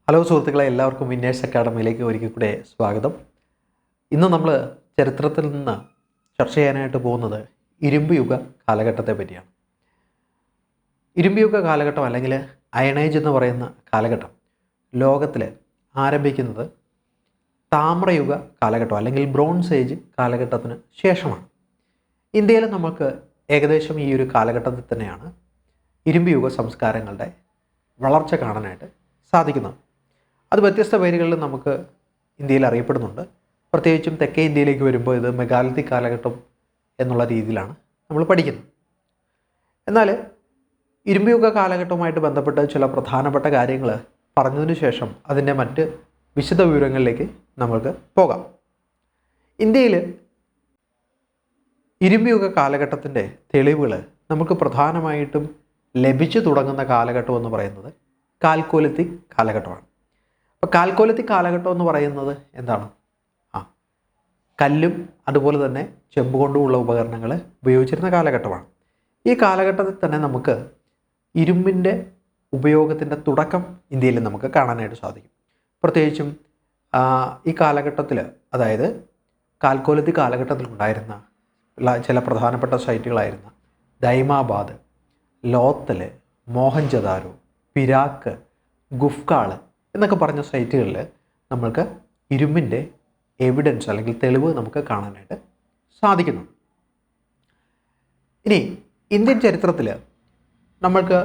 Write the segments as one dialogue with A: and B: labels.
A: Hello സുഹൃത്തുക്കളെ, എല്ലാവർക്കും winners അക്കാഡമിയിലേക്ക് ഒരിക്കൽ കൂടെ സ്വാഗതം. ഇന്ന് നമ്മൾ ചരിത്രത്തിൽ നിന്ന് ചർച്ച ചെയ്യാനായിട്ട് പോകുന്നത് ഇരുമ്പ് യുഗ കാലഘട്ടത്തെ പറ്റിയാണ്. ഇരുമ്പ് യുഗ കാലഘട്ടം അല്ലെങ്കിൽ അയണേജ് എന്ന് പറയുന്ന കാലഘട്ടം ലോകത്തിൽ ആരംഭിക്കുന്നത് താമ്രയുഗ കാലഘട്ടം അല്ലെങ്കിൽ ബ്രോൺസ് ഏജ് കാലഘട്ടത്തിന് ശേഷമാണ്. ഇന്ത്യയിൽ നമുക്ക് ഏകദേശം ഈ ഒരു കാലഘട്ടത്തിൽ തന്നെയാണ് ഇരുമ്പ് യുഗ സംസ്കാരങ്ങളുടെ വളർച്ച കാണാനായിട്ട് സാധിക്കുന്നത്. അത് വ്യത്യസ്ത പേരുകളിൽ നമുക്ക് ഇന്ത്യയിൽ അറിയപ്പെടുന്നുണ്ട്. പ്രത്യേകിച്ചും തെക്കേ ഇന്ത്യയിലേക്ക് വരുമ്പോൾ ഇത് മെഗാലിത്തിക് കാലഘട്ടം എന്നുള്ള രീതിയിലാണ് നമ്മൾ പഠിക്കുന്നത്. എന്നാൽ ഇരുമ്പ് യുഗ കാലഘട്ടവുമായിട്ട് ബന്ധപ്പെട്ട് ചില പ്രധാനപ്പെട്ട കാര്യങ്ങൾ പറഞ്ഞതിന് ശേഷം അതിൻ്റെ മറ്റ് വിശദ വിവരങ്ങളിലേക്ക് നമുക്ക് പോകാം. ഇന്ത്യയിൽ ഇരുമ്പ് യുഗ കാലഘട്ടത്തിൻ്റെ തെളിവുകൾ നമുക്ക് പ്രധാനമായിട്ടും ലഭിച്ചു തുടങ്ങുന്ന കാലഘട്ടം എന്ന് പറയുന്നത് കാൽക്കോലിത്തിക് കാലഘട്ടമാണ്. അപ്പോൾ കാൽക്കോലിത്തിക് കാലഘട്ടം എന്ന് പറയുന്നത് എന്താണ്? കല്ലും അതുപോലെ തന്നെ ചെമ്പ് കൊണ്ടുമുള്ള ഉപകരണങ്ങൾ ഉപയോഗിച്ചിരുന്ന കാലഘട്ടമാണ്. ഈ കാലഘട്ടത്തിൽ തന്നെ നമുക്ക് ഇരുമ്പിൻ്റെ ഉപയോഗത്തിൻ്റെ തുടക്കം ഇന്ത്യയിൽ നമുക്ക് കാണാനായിട്ട് സാധിക്കും. പ്രത്യേകിച്ചും ഈ കാലഘട്ടത്തിൽ, അതായത് കാൽക്കോലിത്തിക് കാലഘട്ടത്തിൽ ഉണ്ടായിരുന്ന ചില പ്രധാനപ്പെട്ട സൈറ്റുകളായിരുന്ന ദൈമാബാദ്, ലോത്തൽ, മോഹൻജദാരോ, പിരാക്ക്, ഗുഫ്കാള് എന്നൊക്കെ പറഞ്ഞ സൈറ്റുകളിൽ നമ്മൾക്ക് ഇരുമ്പിൻ്റെ എവിഡൻസ് അല്ലെങ്കിൽ തെളിവ് നമുക്ക് കാണാനായിട്ട് സാധിക്കുന്നു. ഇനി ഇന്ത്യൻ ചരിത്രത്തിൽ നമ്മൾക്ക്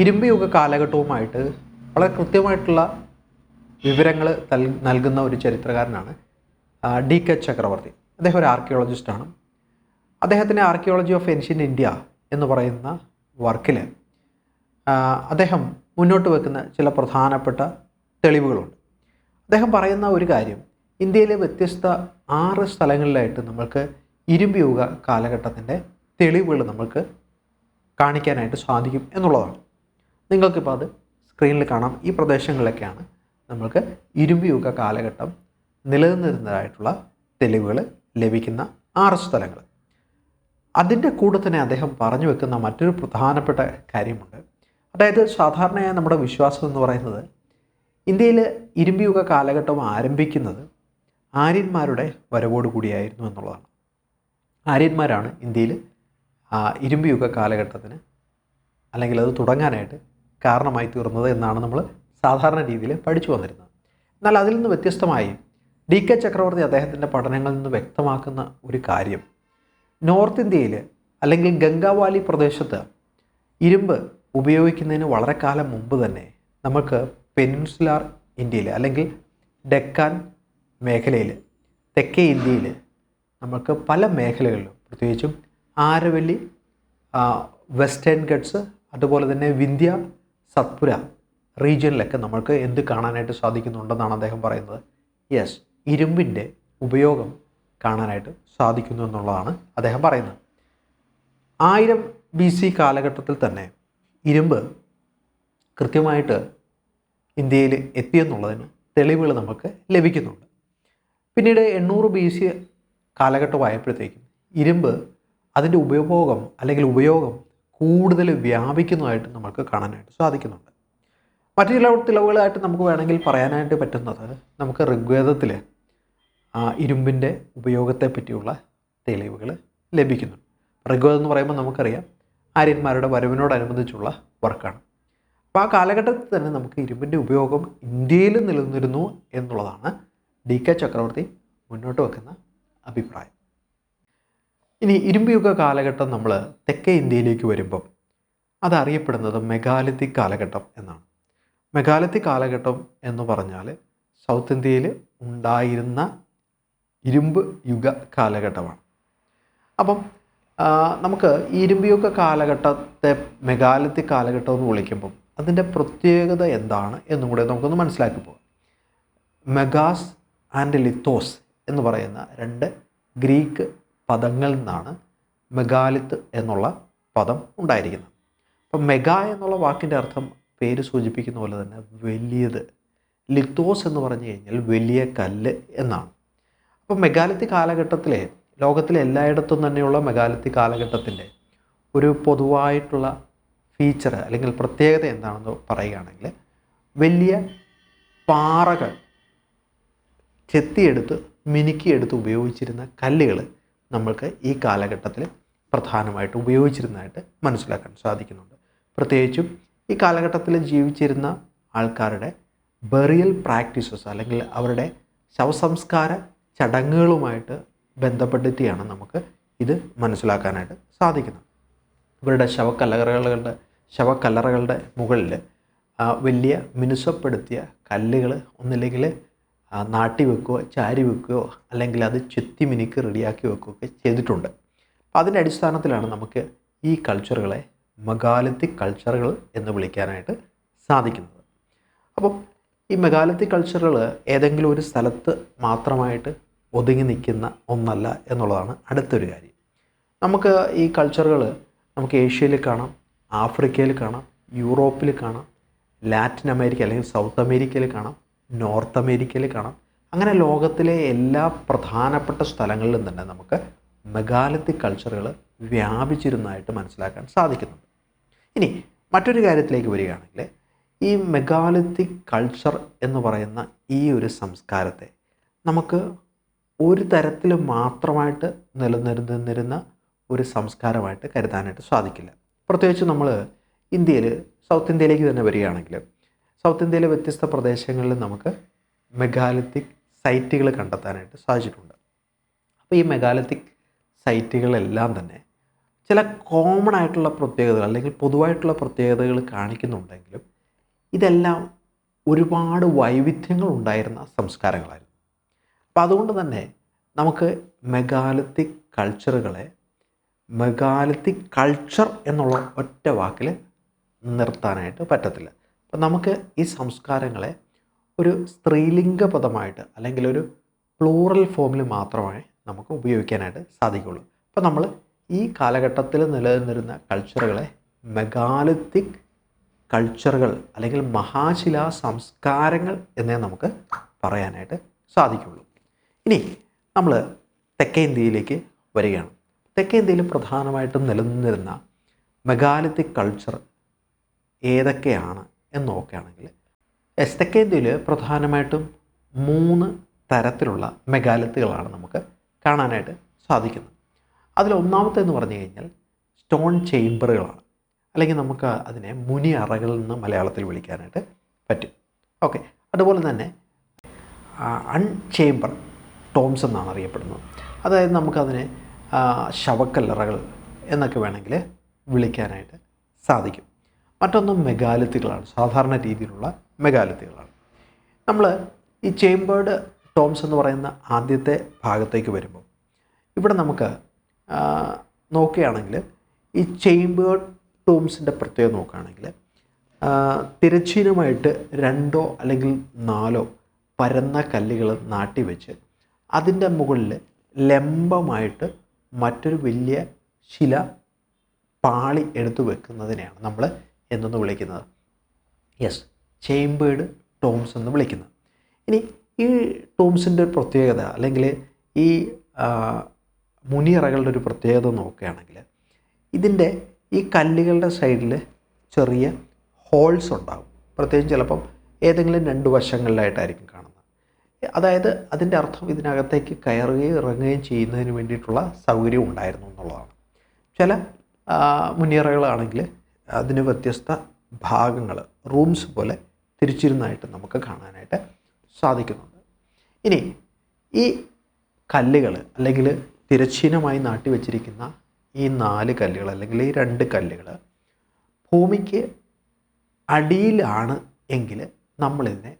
A: ഇരുമ്പ് യുഗ കാലഘട്ടവുമായിട്ട് വളരെ കൃത്യമായിട്ടുള്ള വിവരങ്ങൾ നൽകുന്ന ഒരു ചരിത്രകാരനാണ് DK ചക്രവർത്തി. അദ്ദേഹം ഒരു ആർക്കിയോളജിസ്റ്റാണ്. അദ്ദേഹത്തിൻ്റെ ആർക്കിയോളജി ഓഫ് ഏൻഷ്യൻ്റ് ഇന്ത്യ എന്ന് പറയുന്ന വർക്കിൽ അദ്ദേഹം മുന്നോട്ട് വെക്കുന്ന ചില പ്രധാനപ്പെട്ട തെളിവുകളുണ്ട്. അദ്ദേഹം പറയുന്ന ഒരു കാര്യം, ഇന്ത്യയിലെ വ്യത്യസ്ത 6 സ്ഥലങ്ങളിലായിട്ട് നമ്മൾക്ക് ഇരുമ്പ് യുഗ കാലഘട്ടത്തിൻ്റെ തെളിവുകൾ നമുക്ക് കാണിക്കാനായിട്ട് സാധിക്കും എന്നുള്ളതാണ്. നിങ്ങൾക്കിപ്പോൾ അത് സ്ക്രീനിൽ കാണാം. ഈ പ്രദേശങ്ങളിലൊക്കെയാണ് നമ്മൾക്ക് ഇരുമ്പ് യുഗ കാലഘട്ടം നിലനിന്നിരുന്നതായിട്ടുള്ള തെളിവുകൾ ലഭിക്കുന്ന 6 സ്ഥലങ്ങൾ. അതിൻ്റെ കൂടെ തന്നെ അദ്ദേഹം പറഞ്ഞു വെക്കുന്ന മറ്റൊരു പ്രധാനപ്പെട്ട കാര്യമുണ്ട്. അതായത് സാധാരണയായി നമ്മുടെ വിശ്വാസം എന്ന് പറയുന്നത് ഇന്ത്യയിൽ ഇരുമ്പ് യുഗ കാലഘട്ടം ആരംഭിക്കുന്നത് ആര്യന്മാരുടെ വരവോട് കൂടിയായിരുന്നു എന്നുള്ളതാണ്. ആര്യന്മാരാണ് ഇന്ത്യയിൽ ഇരുമ്പ് യുഗ കാലഘട്ടത്തിന് അല്ലെങ്കിൽ അത് തുടങ്ങാനായിട്ട് കാരണമായി തീർന്നത് എന്നാണ് നമ്മൾ സാധാരണ രീതിയിൽ പഠിച്ചു വന്നിരുന്നത്. എന്നാൽ അതിൽ നിന്ന് വ്യത്യസ്തമായി DK ചക്രവർത്തി അദ്ദേഹത്തിൻ്റെ പഠനങ്ങളിൽ നിന്ന് വ്യക്തമാക്കുന്ന ഒരു കാര്യം, നോർത്ത് ഇന്ത്യയിൽ അല്ലെങ്കിൽ ഗംഗാവാലി പ്രദേശത്ത് ഇരുമ്പ് ഉപയോഗിക്കുന്നതിന് വളരെ കാലം മുമ്പ് തന്നെ നമുക്ക് പെനിൻസുലാർ ഇന്ത്യയിൽ അല്ലെങ്കിൽ ഡെക്കാൻ മേഖലയിൽ, തെക്കേ ഇന്ത്യയിൽ നമുക്ക് പല മേഖലകളിലും, പ്രത്യേകിച്ചും ആരവല്ലി, വെസ്റ്റേൺ ഗട്ട്സ്, അതുപോലെ തന്നെ വിന്ധ്യ, സത്പുര റീജിയനിലൊക്കെ നമ്മൾക്ക് എന്ത് കാണാനായിട്ട് സാധിക്കുന്നുണ്ടെന്നാണ് അദ്ദേഹം പറയുന്നത്. യെസ്, ഇരുമ്പിൻ്റെ ഉപയോഗം കാണാനായിട്ട് സാധിക്കുന്നു എന്നുള്ളതാണ് അദ്ദേഹം പറയുന്നത്. 1000 BC കാലഘട്ടത്തിൽ തന്നെ ഇരുമ്പ് കൃത്യമായിട്ട് ഇന്ത്യയിൽ എത്തിയെന്നുള്ളതിന് തെളിവുകൾ നമുക്ക് ലഭിക്കുന്നുണ്ട്. പിന്നീട് 800 BC കാലഘട്ടമായപ്പോഴത്തേക്കും ഇരുമ്പ് അതിൻ്റെ ഉപയോഗം കൂടുതൽ വ്യാപിക്കുന്നതായിട്ട് നമുക്ക് കാണാനായിട്ട് സാധിക്കുന്നുണ്ട്. മറ്റു ചില തെളിവുകളായിട്ട് നമുക്ക് വേണമെങ്കിൽ പറയാനായിട്ട് പറ്റുന്നത്, നമുക്ക് ഋഗ്വേദത്തിൽ ഇരുമ്പിൻ്റെ ഉപയോഗത്തെ പറ്റിയുള്ള തെളിവുകൾ ലഭിക്കുന്നുണ്ട്. ഋഗ്വേദം എന്ന് പറയുമ്പോൾ നമുക്കറിയാം ആര്യന്മാരുടെ വരവിനോടനുബന്ധിച്ചുള്ള വർക്കാണ്. അപ്പോൾ ആ കാലഘട്ടത്തിൽ തന്നെ നമുക്ക് ഇരുമ്പിൻ്റെ ഉപയോഗം ഇന്ത്യയിൽ നിലനിന്നിരുന്നു എന്നുള്ളതാണ് DK ചക്രവർത്തി മുന്നോട്ട് വെക്കുന്ന അഭിപ്രായം. ഇനി ഇരുമ്പ് യുഗ കാലഘട്ടം നമ്മൾ തെക്കേ ഇന്ത്യയിലേക്ക് വരുമ്പം അതറിയപ്പെടുന്നത് മെഗാലിത്തിക് കാലഘട്ടം എന്നാണ്. മെഗാലിത്തിക് കാലഘട്ടം എന്ന് പറഞ്ഞാൽ സൗത്ത് ഇന്ത്യയിൽ ഉണ്ടായിരുന്ന ഇരുമ്പ് യുഗ കാലഘട്ടമാണ്. അപ്പം നമുക്ക് ഈ ഇരുമ്പ് യുഗ കാലഘട്ടത്തെ മെഗാലിത്തിക് കാലഘട്ടം എന്ന് വിളിക്കുമ്പം അതിൻ്റെ പ്രത്യേകത എന്താണ് എന്നും കൂടെ നമുക്കൊന്ന് മനസ്സിലാക്കി പോകാം. മെഗാസ് ആൻഡ് ലിത്തോസ് എന്ന് പറയുന്ന 2 ഗ്രീക്ക് പദങ്ങളിൽ നിന്നാണ് മെഗാലിത്ത് എന്നുള്ള പദം ഉണ്ടായിരിക്കുന്നത്. അപ്പം മെഗാ എന്നുള്ള വാക്കിൻ്റെ അർത്ഥം പേര് സൂചിപ്പിക്കുന്ന പോലെ തന്നെ വലിയത്, ലിത്തോസ് എന്ന് പറഞ്ഞു കഴിഞ്ഞാൽ വലിയ കല്ല് എന്നാണ്. അപ്പം മെഗാലിത്തിക് കാലഘട്ടത്തിലെ ലോകത്തിലെ എല്ലായിടത്തും തന്നെയുള്ള മെഗാലിത്തിക് കാലഘട്ടത്തിൻ്റെ ഒരു പൊതുവായിട്ടുള്ള ഫീച്ചർ അല്ലെങ്കിൽ പ്രത്യേകത എന്താണെന്ന് പറയുകയാണെങ്കിൽ വലിയ പാറകൾ ചെത്തിയെടുത്ത് മിനുക്കിയെടുത്ത് ഉപയോഗിച്ചിരുന്ന കല്ലുകൾ നമ്മൾക്ക് ഈ കാലഘട്ടത്തിൽ പ്രധാനമായിട്ട് ഉപയോഗിച്ചിരുന്നതായിട്ട് മനസ്സിലാക്കാൻ സാധിക്കുന്നുണ്ട്. പ്രത്യേകിച്ചും ഈ കാലഘട്ടത്തിൽ ജീവിച്ചിരുന്ന ആൾക്കാരുടെ ബറിയൽ പ്രാക്ടീസസ് അല്ലെങ്കിൽ അവരുടെ ശവസംസ്കാര ചടങ്ങുകളുമായിട്ട് ബന്ധപ്പെട്ടിട്ടാണ് നമുക്ക് ഇത് മനസ്സിലാക്കാനായിട്ട് സാധിക്കുന്നത്. ഇവരുടെ ശവക്കല്ലറകളുടെ മുകളിൽ വലിയ മിനുസപ്പെടുത്തിയ കല്ലുകൾ ഒന്നില്ലെങ്കിൽ നാട്ടി വെക്കുകയോ ചാരി വെക്കുകയോ അല്ലെങ്കിൽ അത് ചെത്തി മിനുക്കി റെഡിയാക്കി വെക്കുകയൊക്കെ ചെയ്തിട്ടുണ്ട്. അപ്പോൾ അതിൻ്റെ അടിസ്ഥാനത്തിലാണ് നമുക്ക് ഈ കൾച്ചറുകളെ മെഗാലിത്തിക് കൾച്ചറുകൾ എന്ന് വിളിക്കാനായിട്ട് സാധിക്കുന്നത്. അപ്പം ഈ മെഗാലിത്തിക് കൾച്ചറുകൾ ഏതെങ്കിലും ഒരു സ്ഥലത്ത് മാത്രമായിട്ട് ഒതുങ്ങി നിൽക്കുന്ന ഒന്നല്ല എന്നുള്ളതാണ് അടുത്തൊരു കാര്യം. നമുക്ക് ഈ കൾച്ചറുകൾ നമുക്ക് ഏഷ്യയിൽ കാണാം, ആഫ്രിക്കയിൽ കാണാം, യൂറോപ്പിൽ കാണാം, ലാറ്റിൻ അമേരിക്ക അല്ലെങ്കിൽ സൗത്ത് അമേരിക്കയിൽ കാണാം, നോർത്ത് അമേരിക്കയിൽ കാണാം. അങ്ങനെ ലോകത്തിലെ എല്ലാ പ്രധാനപ്പെട്ട സ്ഥലങ്ങളിലും തന്നെ നമുക്ക് മെഗാലിത്തിക് കൾച്ചറുകൾ വ്യാപിച്ചിരുന്നതായിട്ട് മനസ്സിലാക്കാൻ സാധിക്കുന്നുണ്ട്. ഇനി മറ്റൊരു കാര്യത്തിലേക്ക് വരികയാണെങ്കിൽ ഈ മെഗാലിത്തിക് കൾച്ചർ എന്ന് പറയുന്ന ഈ ഒരു സംസ്കാരത്തെ നമുക്ക് ഒരു തരത്തിൽ മാത്രമായിട്ട് നിലനിന്നിരുന്ന ഒരു സംസ്കാരമായിട്ട് കരുതാനായിട്ട് സാധിക്കില്ല. പ്രത്യേകിച്ച് നമ്മൾ ഇന്ത്യയിൽ സൗത്ത് ഇന്ത്യയിലേക്ക് തന്നെ വരികയാണെങ്കിൽ സൗത്ത് ഇന്ത്യയിലെ വ്യത്യസ്ത പ്രദേശങ്ങളിൽ നമുക്ക് മെഗാലിത്തിക് സൈറ്റുകൾ കണ്ടെത്താനായിട്ട് സാധിച്ചിട്ടുണ്ട്. അപ്പോൾ ഈ മെഗാലിത്തിക് സൈറ്റുകളെല്ലാം തന്നെ ചില കോമൺ ആയിട്ടുള്ള പ്രത്യേകതകൾ അല്ലെങ്കിൽ പൊതുവായിട്ടുള്ള പ്രത്യേകതകൾ കാണിക്കുന്നുണ്ടെങ്കിലും ഇതെല്ലാം ഒരുപാട് വൈവിധ്യങ്ങൾ ഉണ്ടായിരുന്ന സംസ്കാരങ്ങളായിരുന്നു. അപ്പോൾ അതുകൊണ്ട് തന്നെ നമുക്ക് മെഗാലിത്തിക് കൾച്ചറുകളെ മെഗാലിത്തിക് കൾച്ചർ എന്നുള്ള ഒറ്റ വാക്കിൽ നിർത്താനായിട്ട് പറ്റത്തില്ല. അപ്പം നമുക്ക് ഈ സംസ്കാരങ്ങളെ ഒരു സ്ത്രീലിംഗ പദമായിട്ട് അല്ലെങ്കിൽ ഒരു പ്ലൂറൽ ഫോമിൽ മാത്രമേ നമുക്ക് ഉപയോഗിക്കാനായിട്ട് സാധിക്കുകയുള്ളൂ. അപ്പോൾ നമ്മൾ ഈ കാലഘട്ടത്തിൽ നിലനിന്നിരുന്ന കൾച്ചറുകളെ മെഗാലിത്തിക് കൾച്ചറുകൾ അല്ലെങ്കിൽ മഹാശിലാ സംസ്കാരങ്ങൾ എന്നേ നമുക്ക് പറയാനായിട്ട് സാധിക്കുകയുള്ളൂ. ഇനി നമ്മൾ തെക്കേ ഇന്ത്യയിലേക്ക് വരികയാണ്. തെക്കേ ഇന്ത്യയിൽ പ്രധാനമായിട്ടും നിലനിന്നിരുന്ന മെഗാലിത്തിക് കൾച്ചർ ഏതൊക്കെയാണ് എന്ന് നോക്കുകയാണെങ്കിൽ തെക്കേ ഇന്ത്യയിൽ പ്രധാനമായിട്ടും 3 തരത്തിലുള്ള മെഗാലിത്തുകളാണ് നമുക്ക് കാണാനായിട്ട് സാധിക്കുന്നത്. അതിൽ ഒന്നാമത്തേന്ന് പറഞ്ഞു കഴിഞ്ഞാൽ സ്റ്റോൺ ചേംബറുകളാണ്, അല്ലെങ്കിൽ നമുക്ക് അതിനെ മുനി അറകൾ എന്ന് മലയാളത്തിൽ വിളിക്കാനായിട്ട് പറ്റും. ഓക്കെ, അതുപോലെ തന്നെ അൺചേംബർ ടോംസ് എന്നാണ് അറിയപ്പെടുന്നത്. അതായത് നമുക്കതിനെ ശവക്കല്ലറകൾ എന്നൊക്കെ വേണമെങ്കിൽ വിളിക്കാനായിട്ട് സാധിക്കും. മറ്റൊന്ന് മെഗാലിത്തുകളാണ്, സാധാരണ രീതിയിലുള്ള മെഗാലിത്തുകളാണ്. നമ്മൾ ഈ ചേംബേർഡ് ടോംസ് എന്ന് പറയുന്ന ആദ്യത്തെ ഭാഗത്തേക്ക് വരുമ്പോൾ ഇവിടെ നമുക്ക് നോക്കുകയാണെങ്കിൽ ഈ ചേംബേർഡ് ടോംസിൻ്റെ പ്രത്യേകത നോക്കുകയാണെങ്കിൽ തിരശ്ചീനമായിട്ട് 2 അല്ലെങ്കിൽ 4 പരന്ന കല്ലുകൾ നാട്ടി വെച്ച് അതിൻ്റെ മുകളിൽ ലംബമായിട്ട് മറ്റൊരു വലിയ ശില പാളി എടുത്തു വെക്കുന്നതിനെയാണ് നമ്മൾ എന്നൊന്ന് വിളിക്കുന്നത് ചേംബേർഡ് ടോംസ് എന്ന് വിളിക്കുന്നത്. ഇനി ഈ ടോംസിൻ്റെ ഒരു പ്രത്യേകത അല്ലെങ്കിൽ ഈ മുനിയറകളുടെ ഒരു പ്രത്യേകത നോക്കുകയാണെങ്കിൽ ഇതിൻ്റെ ഈ കല്ലുകളുടെ സൈഡിൽ ചെറിയ ഹോൾസ് ഉണ്ടാകും. പ്രത്യേകിച്ച് ചിലപ്പം ഏതെങ്കിലും 2 വശങ്ങളിലായിട്ടായിരിക്കും കാണുന്നത്. അതായത് അതിൻ്റെ അർത്ഥം ഇതിനകത്തേക്ക് കയറുകയും ഇറങ്ങുകയും ചെയ്യുന്നതിന് വേണ്ടിയിട്ടുള്ള സൗകര്യം ഉണ്ടായിരുന്നു എന്നുള്ളതാണ്. ചില മുനിയറകളാണെങ്കിൽ അതിന് വ്യത്യസ്ത ഭാഗങ്ങൾ റൂംസ് പോലെ തിരിച്ചിരുന്നതായിട്ട് നമുക്ക് കാണാനായിട്ട് സാധിക്കുന്നുണ്ട്. ഇനി ഈ കല്ലുകൾ അല്ലെങ്കിൽ തിരശ്ചീനമായി നാട്ടി വച്ചിരിക്കുന്ന ഈ 4 കല്ലുകൾ അല്ലെങ്കിൽ ഈ 2 കല്ലുകൾ ഭൂമിക്ക് അടിയിലാണ് എങ്കിൽ നമ്മളിതിനെ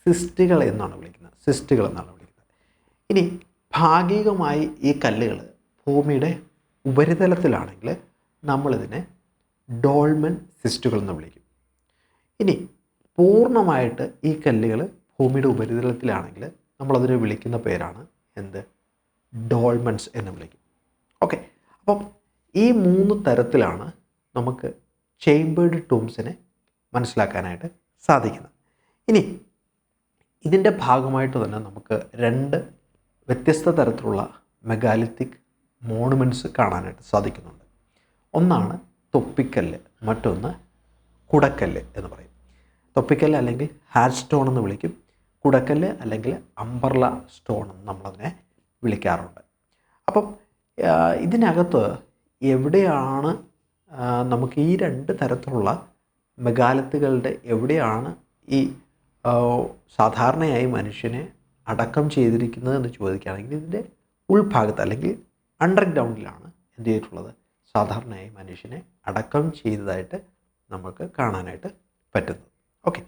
A: സിസ്റ്റുകൾ എന്നാണ് വിളിക്കുന്നത്. ഇനി ഭാഗികമായി ഈ കല്ലുകൾ ഭൂമിയുടെ ഉപരിതലത്തിലാണെങ്കിൽ നമ്മളിതിനെ ഡോൾമൻ സിസ്റ്റുകൾ എന്ന് വിളിക്കും. ഇനി പൂർണ്ണമായിട്ട് ഈ കല്ലുകൾ ഭൂമിയുടെ ഉപരിതലത്തിലാണെങ്കിൽ നമ്മളതിനെ വിളിക്കുന്ന പേരാണ് ഡോൾമൻസ് എന്ന് വിളിക്കും. ഓക്കെ, അപ്പം ഈ 3 തരത്തിലാണ് നമുക്ക് ചേംബേർഡ് ടോംസിനെ മനസ്സിലാക്കാനായിട്ട് സാധിക്കുന്നത്. ഇനി ഇതിൻ്റെ ഭാഗമായിട്ട് തന്നെ നമുക്ക് 2 വ്യത്യസ്ത തരത്തിലുള്ള മെഗാലിത്തിക് മോണുമെൻറ്റ്സ് കാണാനായിട്ട് സാധിക്കുന്നുണ്ട്. ഒന്നാണ് തൊപ്പിക്കല്ല്, മറ്റൊന്ന് കുടക്കല്ല് എന്ന് പറയും. തൊപ്പിക്കല്ല് അല്ലെങ്കിൽ ഹാഡ് സ്റ്റോൺ എന്ന് വിളിക്കും, കുടക്കല്ല് അല്ലെങ്കിൽ അംബർല സ്റ്റോൺ എന്ന് നമ്മളതിനെ വിളിക്കാറുണ്ട്. അപ്പം ഇതിനകത്ത് എവിടെയാണ് നമുക്ക് ഈ 2 തരത്തിലുള്ള മെഗാലിത്തുകളുടെ എവിടെയാണ് ഈ സാധാരണയായി മനുഷ്യനെ അടക്കം ചെയ്തിരിക്കുന്നത് എന്ന് ചോദിക്കുകയാണെങ്കിൽ ഇതിൻ്റെ ഉൾഭാഗത്ത് അല്ലെങ്കിൽ അണ്ടർഗ്രൗണ്ടിലാണ് എന്ത് ചെയ്തിട്ടുള്ളത്, സാധാരണയായി മനുഷ്യനെ അടക്കം ചെയ്തതായിട്ട് നമുക്ക് കാണാനായിട്ട് പറ്റുന്നത്. ഓക്കെ.